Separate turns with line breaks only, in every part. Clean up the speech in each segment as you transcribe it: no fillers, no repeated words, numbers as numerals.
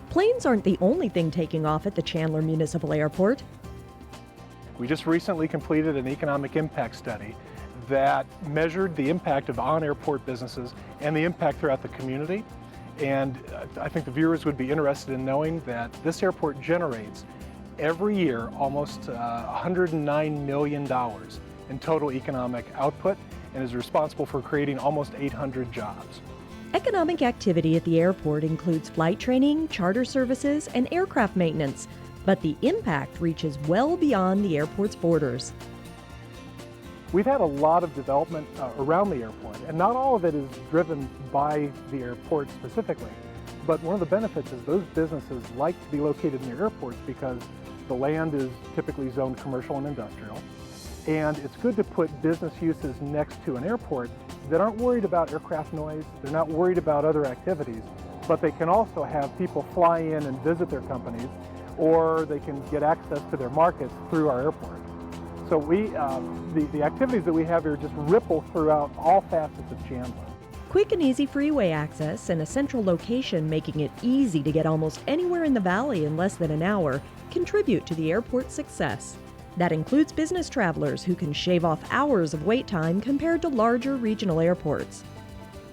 Planes aren't the only thing taking off at the Chandler Municipal Airport.
We just recently completed an economic impact study that measured the impact of on-airport businesses and the impact throughout the community. And I think the viewers would be interested in knowing that this airport generates every year almost $109 million in total economic output and is responsible for creating almost 800 jobs.
Economic activity at the airport includes flight training, charter services, and aircraft maintenance, but the impact reaches well beyond the airport's borders.
We've had a lot of development around the airport, and not all of it is driven by the airport specifically. But one of the benefits is those businesses like to be located near airports because the land is typically zoned commercial and industrial. And it's good to put business uses next to an airport that aren't worried about aircraft noise, they're not worried about other activities, but they can also have people fly in and visit their companies, or they can get access to their markets through our airport. So the activities that we have here just ripple throughout all facets of Chandler.
Quick and easy freeway access and a central location making it easy to get almost anywhere in the valley in less than an hour contribute to the airport's success. That includes business travelers who can shave off hours of wait time compared to larger regional airports.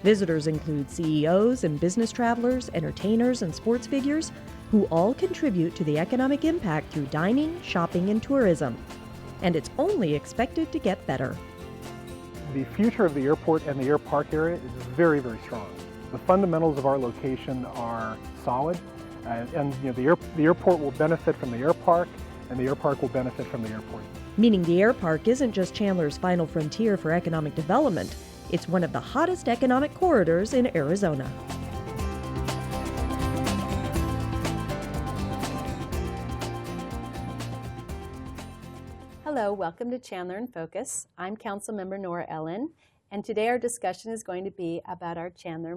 Visitors include CEOs and business travelers, entertainers, and sports figures who all contribute to the economic impact through dining, shopping, and tourism. And it's only expected to get better.
The future of the airport and the air park area is very, very strong. The fundamentals of our location are solid, and the airport will benefit from the air park, and the air park will benefit from the airport.
Meaning the air park isn't just Chandler's final frontier for economic development, it's one of the hottest economic corridors in Arizona.
Hello, welcome to Chandler in Focus. I'm Councilmember Nora Ellen, and today our discussion is going to be about our Chandler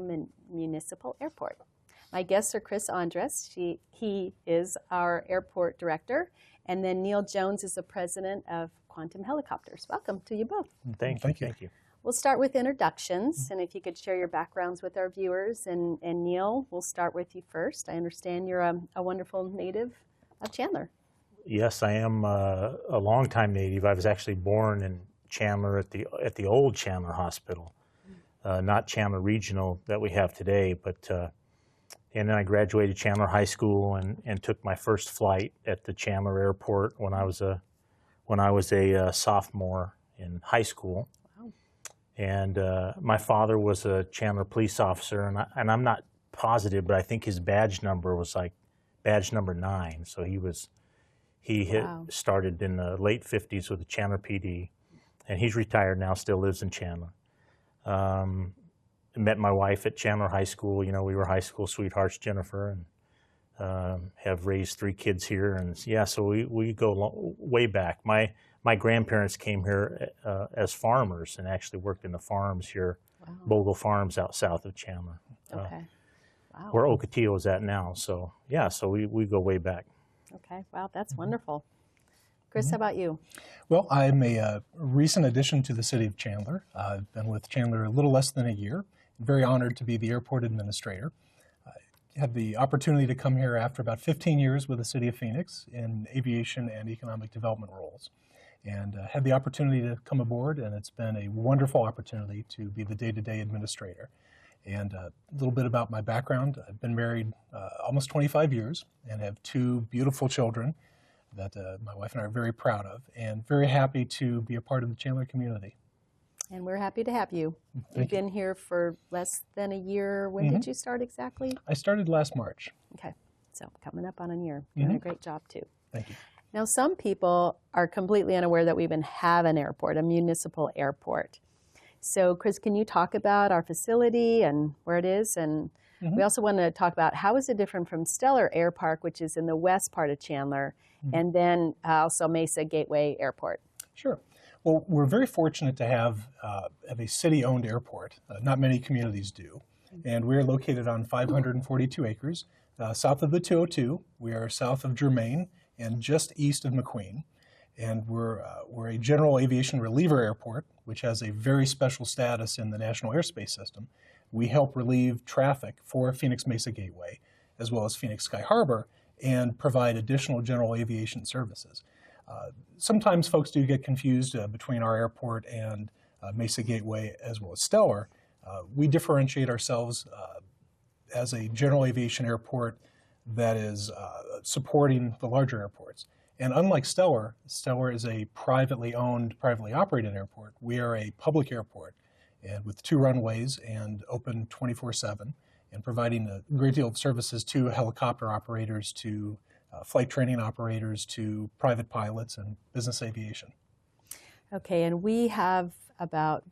Municipal Airport. My guests are Chris Andres, he is our airport director, and then Neil Jones is the president of Quantum Helicopters. Welcome to you both.
Thank you.
We'll start with introductions, and if you could share your backgrounds with our viewers. And Neil, we'll start with you first. I understand you're a wonderful native of Chandler.
Yes, I am a longtime native. I was actually born in Chandler at the old Chandler Hospital, not Chandler Regional that we have today. But and then I graduated Chandler High School and took my first flight at the Chandler Airport when I was a sophomore in high school. Wow. And my father was a Chandler police officer, and I'm not positive, but I think his badge number was like badge number 9. So he started in the late 50s with the Chandler PD, and he's retired now, still lives in Chandler. Met my wife at Chandler High School. You know, we were high school sweethearts, Jennifer, and have raised 3 kids here. And yeah, so we go way back. My grandparents came here as farmers and actually worked in the farms here, Bogle Farms out south of Chandler, where Ocotillo is at now. So yeah, so we go way back.
Okay, wow, that's wonderful. Chris, how about you?
Well, I'm a recent addition to the city of Chandler. I've been with Chandler a little less than a year. Very honored to be the airport administrator. I had the opportunity to come here after about 15 years with the city of Phoenix in aviation and economic development roles. And had the opportunity to come aboard, and it's been a wonderful opportunity to be the day-to-day administrator. And a little bit about my background. I've been married almost 25 years and have 2 beautiful children that my wife and I are very proud of, and very happy to be a part of the Chandler community.
And we're happy to have you. You've been here for less than a year. When did you start exactly?
I started last March.
Okay, so coming up on a year. Doing a great job too.
Thank you.
Now, some people are completely unaware that we even have an airport, a municipal airport. So, Chris, can you talk about our facility and where it is? And we also want to talk about how is it different from Stellar Air Park, which is in the west part of Chandler, and then also Mesa Gateway Airport.
Sure. Well, we're very fortunate to have a city-owned airport. Not many communities do. And we're located on 542 acres south of the 202. We are south of Germain and just east of McQueen. And we're a general aviation reliever airport, which has a very special status in the National Airspace System. We help relieve traffic for Phoenix Mesa Gateway as well as Phoenix Sky Harbor, and provide additional general aviation services. Sometimes folks do get confused between our airport and Mesa Gateway as well as Stellar. We differentiate ourselves as a general aviation airport that is supporting the larger airports. And unlike Stellar, Stellar is a privately owned, privately operated airport. We are a public airport, and with 2 runways and open 24/7, and providing a great deal of services to helicopter operators, to flight training operators, to private pilots and business aviation.
Okay, and we have about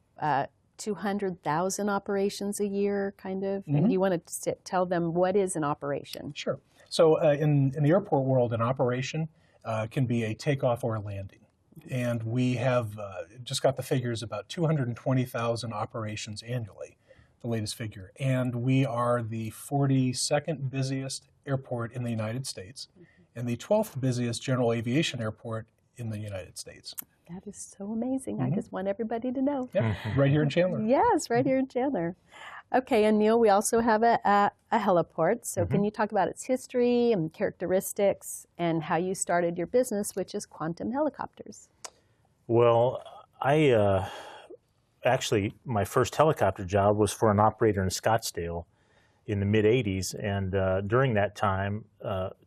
200,000 operations a year, kind of. And do you want to tell them what is an operation?
Sure. So in the airport world, an operation can be a takeoff or a landing. And we have just got the figures, about 220,000 operations annually, the latest figure. And we are the 42nd busiest airport in the United States and the 12th busiest general aviation airport in the United States.
That is so amazing. I just want everybody to know.
Yeah, right here in Chandler.
Yes, right here in Chandler. Okay, and Neil, we also have a heliport. So can you talk about its history and characteristics and how you started your business, which is Quantum Helicopters?
Well, I actually, my first helicopter job was for an operator in Scottsdale in the mid-'80s, and during that time,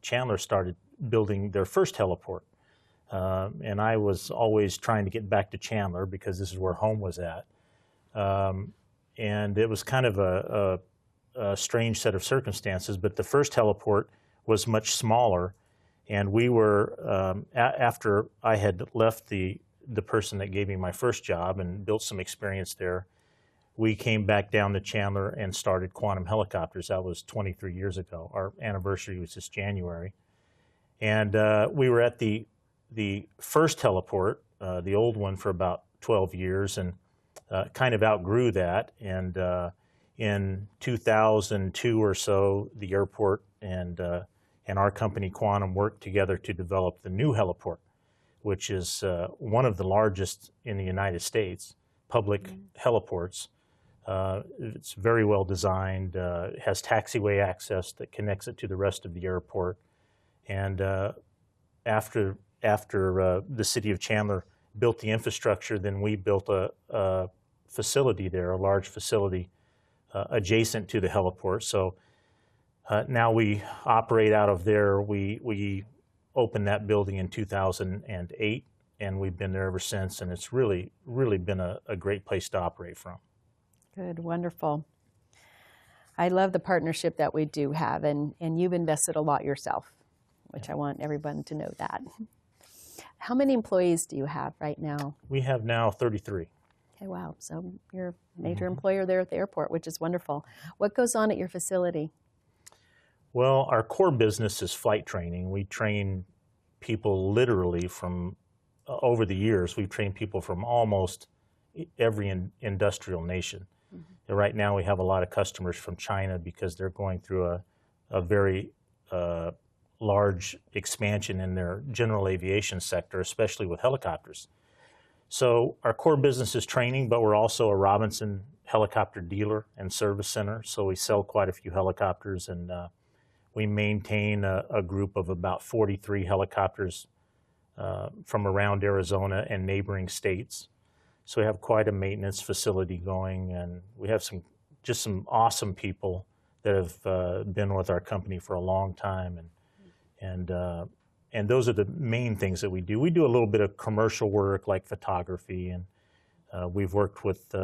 Chandler started building their first heliport. And I was always trying to get back to Chandler because this is where home was at. And it was kind of a strange set of circumstances, but the first heliport was much smaller, and we were, after I had left the person that gave me my first job and built some experience there, we came back down to Chandler and started Quantum Helicopters. That was 23 years ago. Our anniversary was this January. And we were at the first heliport, the old one, for about 12 years, and kind of outgrew that. And in 2002 or so, the airport and our company Quantum worked together to develop the new heliport, which is one of the largest in the United States, public heliports. It's very well designed, it has taxiway access that connects it to the rest of the airport. And after the city of Chandler built the infrastructure, then we built a facility there, a large facility adjacent to the heliport. So now we operate out of there. We opened that building in 2008, and we've been there ever since, and it's really been a great place to operate from.
Good, wonderful. I love the partnership that we do have, and you've invested a lot yourself, which I want everyone to know that. How many employees do you have right now?
We have now 33.
Okay, wow. So you're a major employer there at the airport, which is wonderful. What goes on at your facility?
Well, our core business is flight training. We train people literally from, over the years, we've trained people from almost every industrial nation. And right now we have a lot of customers from China because they're going through a very large expansion in their general aviation sector, especially with helicopters. So our core business is training, but we're also a Robinson helicopter dealer and service center. So we sell quite a few helicopters, and we maintain a group of about 43 helicopters from around Arizona and neighboring states. So we have quite a maintenance facility going, and we have just some awesome people that have been with our company for a long time, and those are the main things that we do. We do a little bit of commercial work like photography, and we've worked with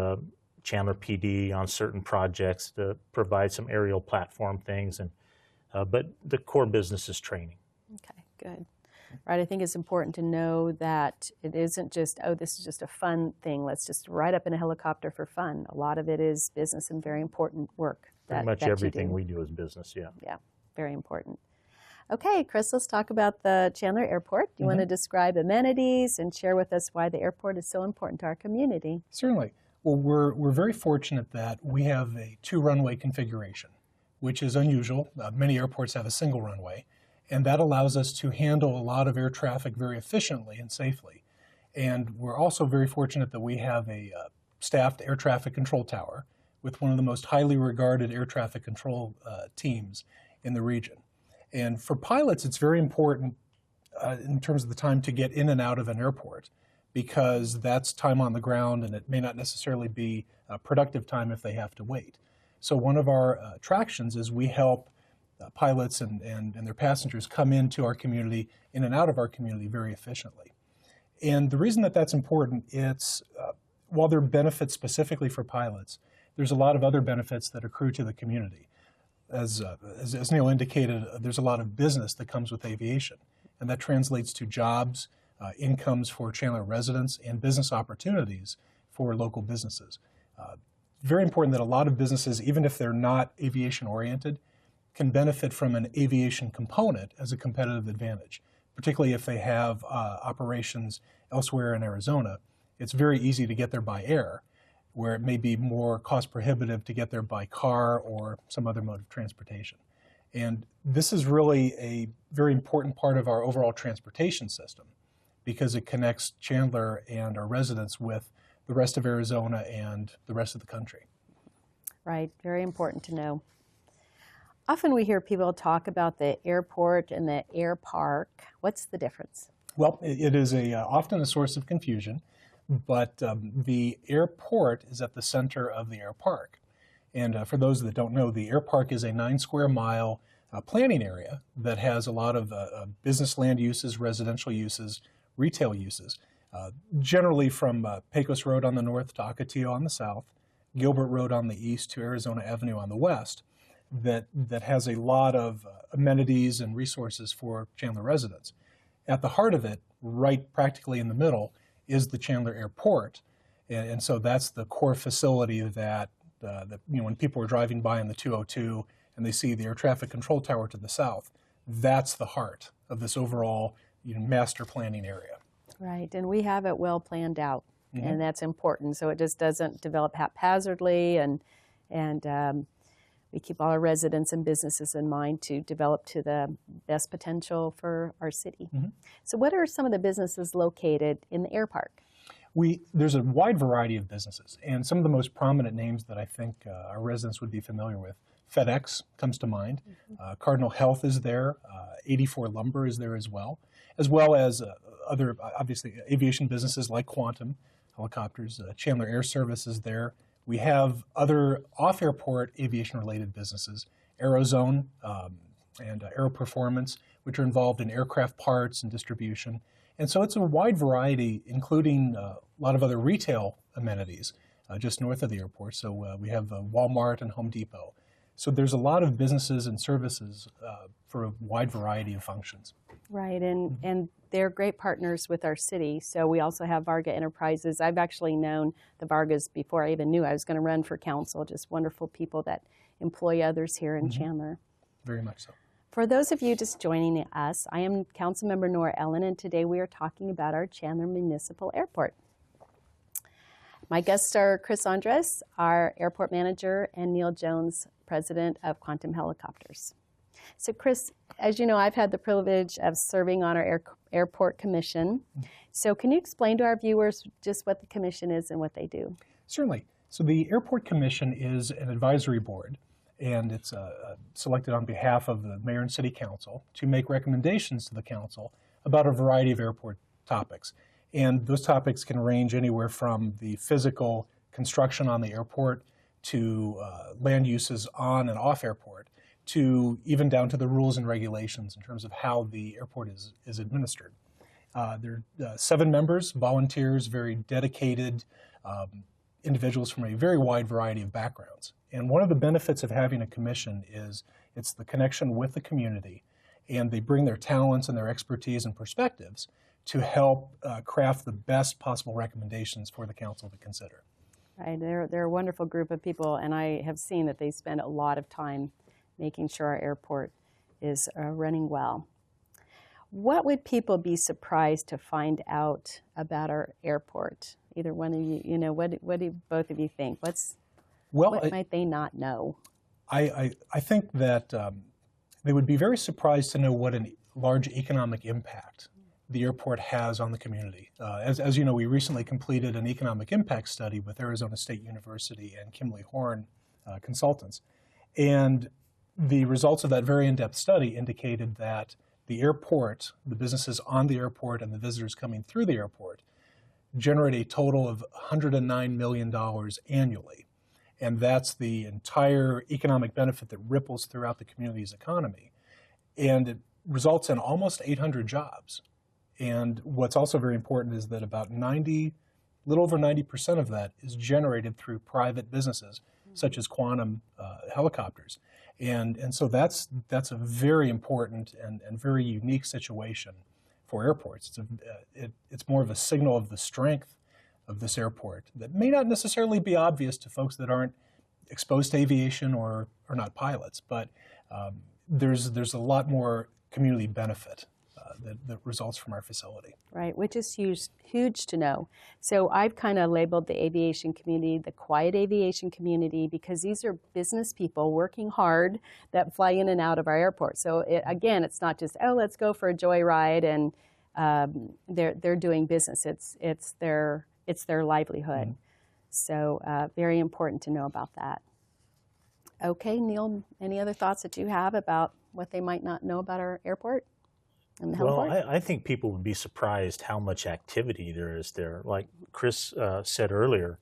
Chandler PD on certain projects to provide some aerial platform things, but the core business is training.
Okay, good. Right, I think it's important to know that it isn't just, oh, this is just a fun thing. Let's just ride up in a helicopter for fun. A lot of it is business and very important work.
Pretty much everything we do is business, yeah.
Yeah, very important. Okay, Chris, let's talk about the Chandler Airport. Do you want to describe amenities and share with us why the airport is so important to our community?
Certainly. Well, we're very fortunate that we have a 2-runway configuration, which is unusual. Many airports have a single runway. And that allows us to handle a lot of air traffic very efficiently and safely. And we're also very fortunate that we have a staffed air traffic control tower with one of the most highly regarded air traffic control teams in the region. And for pilots, it's very important in terms of the time to get in and out of an airport, because that's time on the ground and it may not necessarily be productive time if they have to wait. So one of our attractions is we help pilots and their passengers come into our community, in and out of our community very efficiently. And the reason that that's important, it's while there are benefits specifically for pilots, there's a lot of other benefits that accrue to the community. As Neil indicated, there's a lot of business that comes with aviation, and that translates to jobs, incomes for Chandler residents, and business opportunities for local businesses. Very important that a lot of businesses, even if they're not aviation-oriented, can benefit from an aviation component as a competitive advantage, particularly if they have operations elsewhere in Arizona. It's very easy to get there by air, where it may be more cost prohibitive to get there by car or some other mode of transportation. And this is really a very important part of our overall transportation system, because it connects Chandler and our residents with the rest of Arizona and the rest of the country.
Right, very important to know. Often we hear people talk about the airport and the air park. What's the difference?
Well, it is often a source of confusion, but the airport is at the center of the air park. And for those that don't know, the air park is a 9 square mile planning area that has a lot of business land uses, residential uses, retail uses, generally from Pecos Road on the north to Ocotillo on the south, Gilbert Road on the east to Arizona Avenue on the west, that has a lot of amenities and resources for Chandler residents. At the heart of it, right practically in the middle, is the Chandler Airport. And so that's the core facility that, when people are driving by in the 202 and they see the air traffic control tower to the south, that's the heart of this overall master planning area.
Right, and we have it well planned out,
Mm-hmm.
and that's important. So it just doesn't develop haphazardly, and we keep all our residents and businesses in mind to develop to the best potential for our city.
Mm-hmm.
So what are some of the businesses located in the air park?
There's a wide variety of businesses, and some of the most prominent names that I think our residents would be familiar with. FedEx comes to mind.
Mm-hmm.
Cardinal Health is there. 84 Lumber is there as well as other, obviously, aviation businesses like Quantum Helicopters. Chandler Air Service is there. We have other off-airport aviation-related businesses, Aerozone and Aero Performance, which are involved in aircraft parts and distribution. And so it's a wide variety, including a lot of other retail amenities just north of the airport. So we have Walmart and Home Depot. So there's a lot of businesses and services for a wide variety of functions.
Right, and they're great partners with our city. So we also have Varga Enterprises. I've actually known the Vargas before I even knew I was going to run for council. Just wonderful people that employ others here in Chandler.
Very much so.
For those of you just joining us, I am Councilmember Nora Ellen, and today we are talking about our Chandler Municipal Airport. My guests are Chris Andres, our airport manager, and Neil Jones, president of Quantum Helicopters. So Chris, as you know, I've had the privilege of serving on our airport commission. So can you explain to our viewers just what the commission is and what they do?
Certainly. So the Airport Commission is an advisory board, and it's selected on behalf of the mayor and city council to make recommendations to the council about a variety of airport topics. And those topics can range anywhere from the physical construction on the airport to land uses on and off airport, to even down to the rules and regulations in terms of how the airport is administered. There are 7 members, volunteers, very dedicated individuals from a very wide variety of backgrounds. And one of the benefits of having a commission is it's the connection with the community, and they bring their talents and their expertise and perspectives to help craft the best possible recommendations for the council to consider.
Right, they're a wonderful group of people, and I have seen that they spend a lot of time making sure our airport is running well. What would people be surprised to find out about our airport? Either one of you, what do both of you think? What might they not know?
I think that they would be very surprised to know what a large economic impact the airport has on the community. As you know, we recently completed an economic impact study with Arizona State University and Kimley Horn consultants. And the results of that very in-depth study indicated that the airport, the businesses on the airport and the visitors coming through the airport generate a total of $109 million annually. And that's the entire economic benefit that ripples throughout the community's economy. And it results in almost 800 jobs. And what's also very important is that about little over 90% of that is generated through private businesses, such as Quantum Helicopters. And so that's a very important and very unique situation for airports. It's more of a signal of the strength of this airport that may not necessarily be obvious to folks that aren't exposed to aviation or are not pilots, but there's a lot more community benefit that results from our facility.
Right, which is huge to know. So I've kind of labeled the aviation community the quiet aviation community because these are business people working hard that fly in and out of our airport. So again, it's not just, oh, let's go for a joyride and they're doing business. It's their livelihood. Mm-hmm. So very important to know about that. Okay, Neil, any other thoughts that you have about what they might not know about our airport?
Well, I think people would be surprised how much activity there is there. Like Chris said earlier,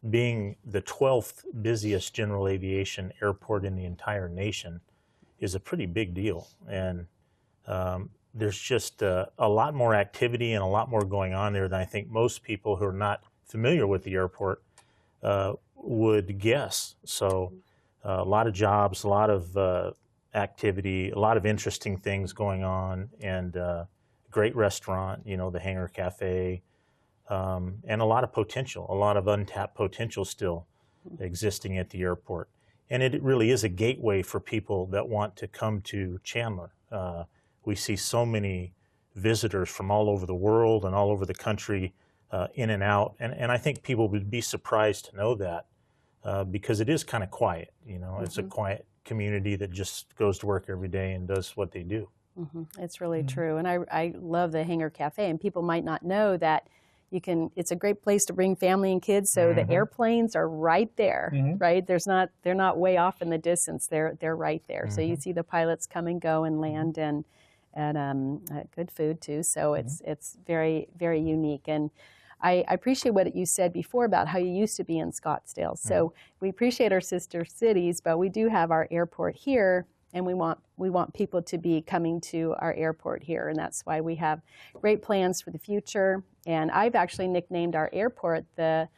being the 12th busiest general aviation airport in the entire nation is a pretty big deal. And there's just a lot more activity and a lot more going on there than I think most people who are not familiar with the airport would guess. So a lot of jobs, a lot of activity, a lot of interesting things going on, and great restaurant, you know, the Hangar Cafe, and a lot of potential, a lot of untapped potential still existing at the airport. And it really is a gateway for people that want to come to Chandler. We see so many visitors from all over the world and all over the country in and out, and I think people would be surprised to know that because it is kind of quiet, you know, it's a quiet community that just goes to work every day and does what they do.
It's really true. And I love the Hangar Cafe, and people might not know that it's a great place to bring family and kids. So the airplanes are right there, right? They're not way off in the distance. They're right there. So you see the pilots come and go and land, and good food too. So it's very, very unique. And I appreciate what you said before about how you used to be in Scottsdale. So we appreciate our sister cities, but we do have our airport here, and we want people to be coming to our airport here, and that's why we have great plans for the future. And I've actually nicknamed our airport the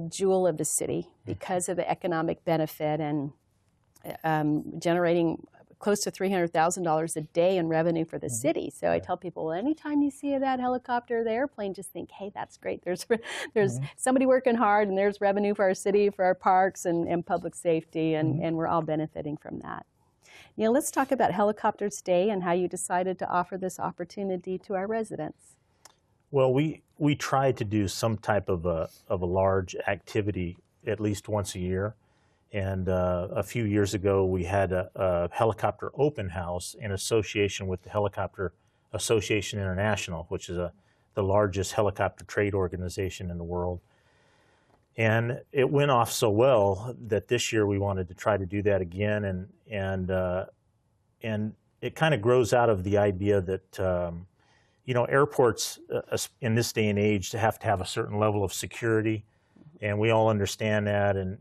jewel of the city because of the economic benefit and generating close to $300,000 a day in revenue for the city. So I tell people, well, anytime you see that helicopter, the airplane, just think, hey, that's great. There's somebody working hard, and there's revenue for our city, for our parks, and public safety, and we're all benefiting from that. Neil, let's talk about Helicopters Day and how you decided to offer this opportunity to our residents.
Well, we try to do some type of a large activity at least once a year. And a few years ago, we had a helicopter open house in association with the Helicopter Association International, which is the largest helicopter trade organization in the world. And it went off so well that this year we wanted to try to do that again. And it kind of grows out of the idea that, you know, airports in this day and age have to have a certain level of security. And we all understand that. And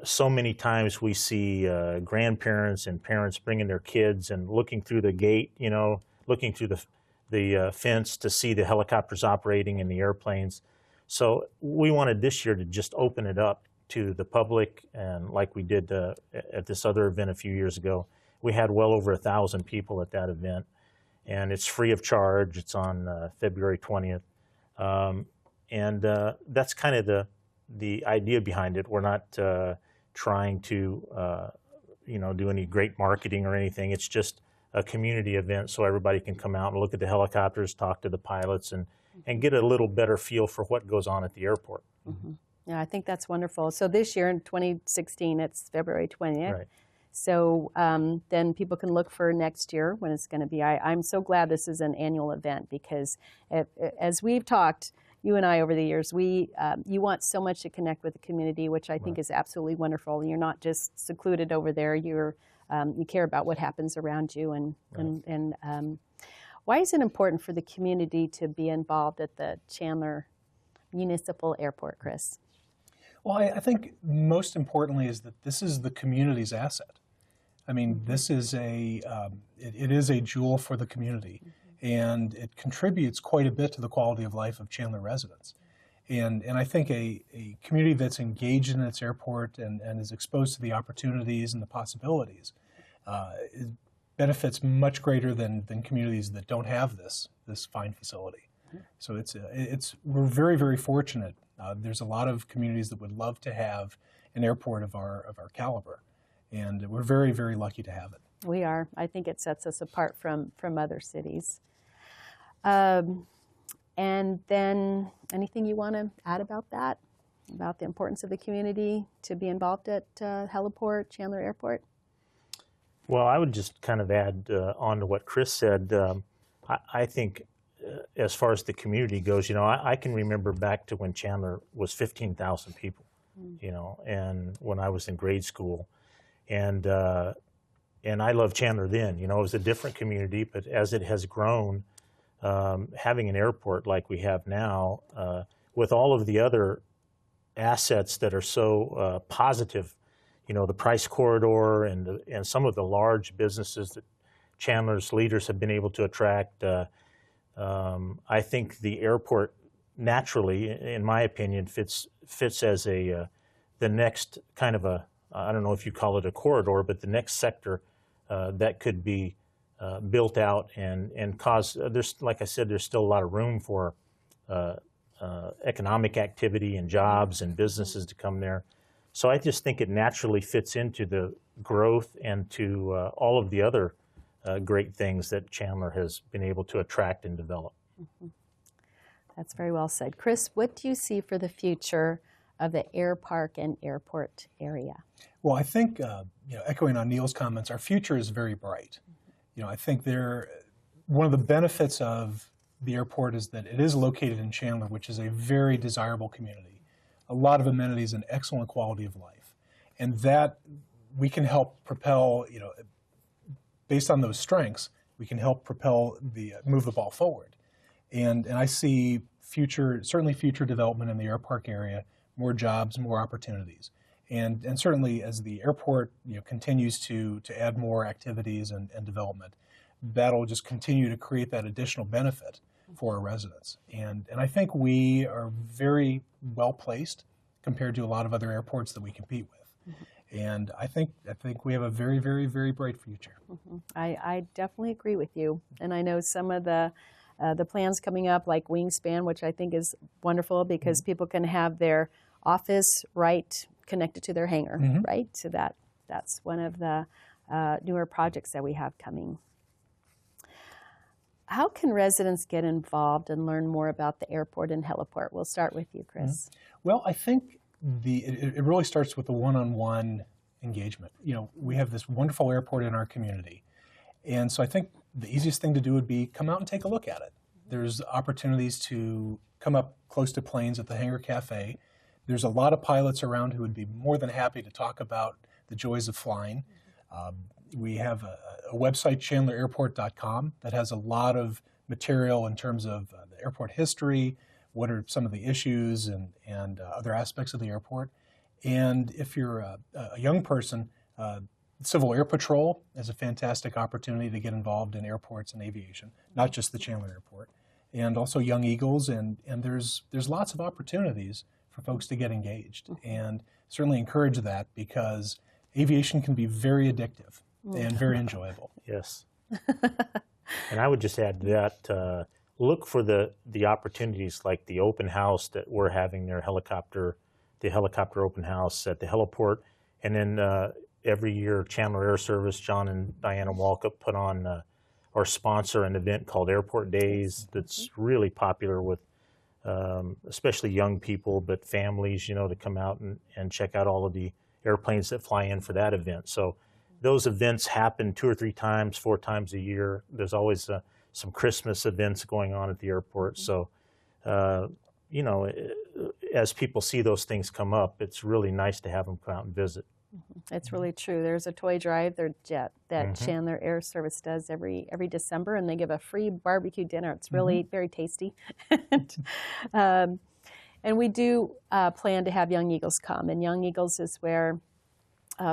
so many times we see grandparents and parents bringing their kids and looking through the gate, you know, looking through the fence to see the helicopters operating and the airplanes. So we wanted this year to just open it up to the public, and like we did at this other event a few years ago, we had well over 1,000 people at that event, and it's free of charge. It's on February 20th, and that's kind of the idea behind it. We're not trying to, you know, do any great marketing or anything. It's just a community event so everybody can come out and look at the helicopters, talk to the pilots, and get a little better feel for what goes on at the airport.
Yeah, I think that's wonderful. So this year in 2016, it's February 20th.
Right.
So then people can look for next year when it's going to be. I'm so glad this is an annual event because as we've talked, you and I over the years, you want so much to connect with the community, which I think is absolutely wonderful. And you're not just secluded over there. You care about what happens around you. And why is it important for the community to be involved at the Chandler Municipal Airport, Chris?
Well, I think most importantly is that this is the community's asset. I mean, this is it is a jewel for the community, and it contributes quite a bit to the quality of life of Chandler residents. And I think a community that's engaged in its airport and is exposed to the opportunities and the possibilities benefits much greater than communities that don't have this fine facility. So we're very, very fortunate. There's a lot of communities that would love to have an airport of our caliber, and we're very, very lucky to have it.
We are. I think it sets us apart from other cities. And then anything you want to add about that, about the importance of the community to be involved at Heliport, Chandler Airport?
Well, I would just kind of add on to what Chris said. I think as far as the community goes, I can remember back to when Chandler was 15,000 people, and when I was in grade school. And I loved Chandler then. It was a different community, but as it has grown, having an airport like we have now, with all of the other assets that are so positive, the price corridor and some of the large businesses that Chandler's leaders have been able to attract, I think the airport naturally, in my opinion, fits as the next kind of I don't know if you call it a corridor, but the next sector that could be built out and cause, like I said, there's still a lot of room for economic activity and jobs and businesses to come there. So I just think it naturally fits into the growth and to all of the other great things that Chandler has been able to attract and develop.
Mm-hmm. That's very well said. Chris, what do you see for the future of the air park and airport area?
Well, I think, echoing on Neil's comments, our future is very bright. I think one of the benefits of the airport is that it is located in Chandler, which is a very desirable community, a lot of amenities and excellent quality of life. And that we can help propel, based on those strengths, we can help move the ball forward. And I see certainly future development in the air park area, more jobs, more opportunities. And certainly as the airport continues to add more activities and development, that'll just continue to create that additional benefit for our residents. And I think we are very well placed compared to a lot of other airports that we compete with. Mm-hmm. And I think we have a very, very, very bright future.
Mm-hmm. I definitely agree with you. And I know some of the plans coming up, like Wingspan, which I think is wonderful because people can have their office right connected to their hangar, right? So that's one of the newer projects that we have coming. How can residents get involved and learn more about the airport and heliport? We'll start with you, Chris.
Well, I think it really starts with the one-on-one engagement. We have this wonderful airport in our community, and so I think the easiest thing to do would be come out and take a look at it. There's opportunities to come up close to planes at the Hangar Cafe. There's a lot of pilots around who would be more than happy to talk about the joys of flying. We have a website, chandlerairport.com, that has a lot of material in terms of the airport history, what are some of the issues and other aspects of the airport. And if you're a young person, Civil Air Patrol is a fantastic opportunity to get involved in airports and aviation, not just the Chandler Airport, and also Young Eagles, and there's lots of opportunities for folks to get engaged, and certainly encourage that because aviation can be very addictive and very enjoyable.
Yes. And I would just add to that, look for the opportunities like the open house that we're having there, the helicopter open house at the heliport, and then every year Chandler Air Service, John and Diana Walkup put on or sponsor an event called Airport Days that's really popular with especially young people, but families, to come out and check out all of the airplanes that fly in for that event. So those events happen 2 or 3 times, 4 times a year. There's always some Christmas events going on at the airport. So you know, as people see those things come up, it's really nice to have them come out and visit.
It's really true. There's a toy drive that Chandler Air Service does every December, and they give a free barbecue dinner. It's really very tasty. And we do plan to have Young Eagles come, and Young Eagles is where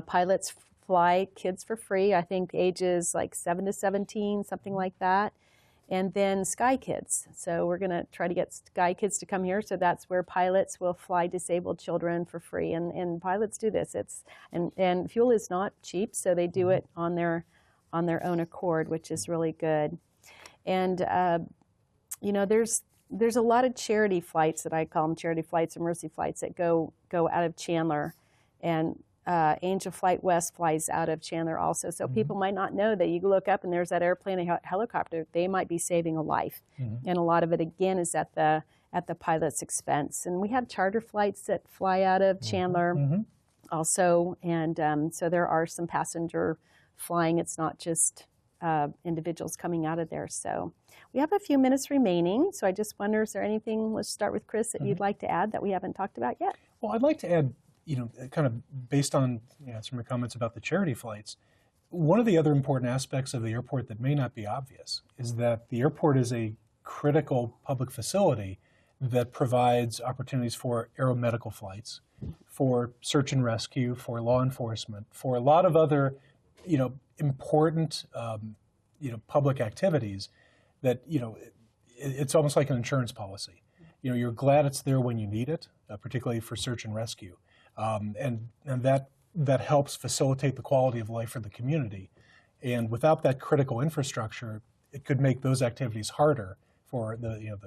pilots fly kids for free. I think ages like 7 to 17, something like that. And then Sky Kids. So we're going to try to get Sky Kids to come here. So that's where pilots will fly disabled children for free. And pilots do this. And fuel is not cheap, so they do it on their own accord, which is really good. And you know, there's a lot of charity flights that I call them charity flights or mercy flights that go out of Chandler. And Angel Flight West flies out of Chandler also. So people might not know that you look up and there's that airplane and helicopter. They might be saving a life. And a lot of it, again, is at the pilot's expense. And we have charter flights that fly out of Chandler also. And so there are some passenger flying. It's not just individuals coming out of there. So we have a few minutes remaining. So I just wonder, is there anything, let's start with Chris, that you'd like to add that we haven't talked about yet?
Well, I'd like to add, you know, kind of based on some of your comments about the charity flights, one of the other important aspects of the airport that may not be obvious is that the airport is a critical public facility that provides opportunities for aeromedical flights, for search and rescue, for law enforcement, for a lot of other, you know, important, you know, public activities that, you know, it's almost like an insurance policy. You know, you're glad it's there when you need it, particularly for search and rescue. And that helps facilitate the quality of life for the community. And without that critical infrastructure, it could make those activities harder for the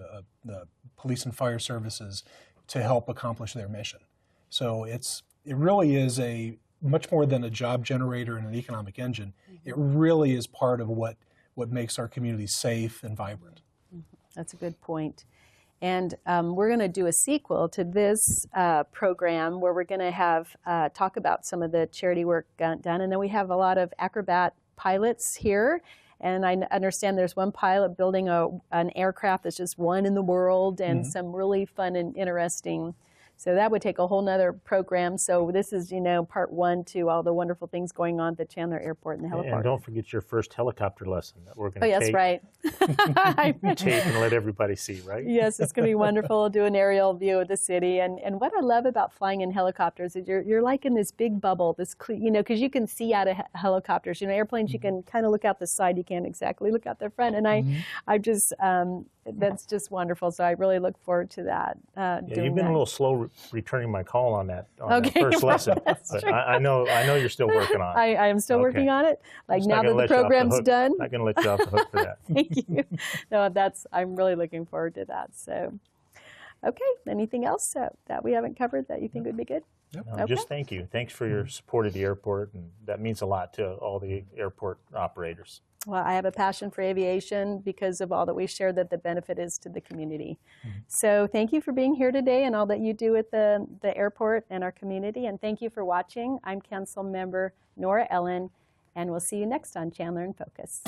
police and fire services to help accomplish their mission. So it really is a much more than a job generator and an economic engine. It really is part of what makes our community safe and vibrant.
That's a good point. And we're going to do a sequel to this program where we're going to have talk about some of the charity work done. And then we have a lot of acrobat pilots here. And I understand there's one pilot building an aircraft that's just one in the world, and some really fun and interesting. So that would take a whole nother program. So this is, you know, part one to all the wonderful things going on at the Chandler Airport and the Heliport.
And don't forget your first helicopter lesson that we're going to
take. Oh, yes, right.
Tape and let everybody see, right?
Yes, it's going to be wonderful. Do an aerial view of the city. And what I love about flying in helicopters is you're like in this big bubble, you know, because you can see out of helicopters. You know, airplanes, you can kind of look out the side. You can't exactly look out the front. And I just, that's just wonderful. So I really look forward to that.
You've been a little slow returning my call on that first lesson, but I know you're still working on it.
I am still working on it. Like now that the program's done.
I'm not going to let you off the hook for that.
Thank you. No, I'm really looking forward to that. So, okay. Anything else that we haven't covered that you think would be good?
Yep.
No, just thank you. Thanks for your support of the airport, and that means a lot to all the airport operators.
Well, I have a passion for aviation because of all that we've shared, that the benefit is to the community. So thank you for being here today and all that you do at the airport and our community. And thank you for watching. I'm Councilmember Nora Ellen, and we'll see you next on Chandler in Focus.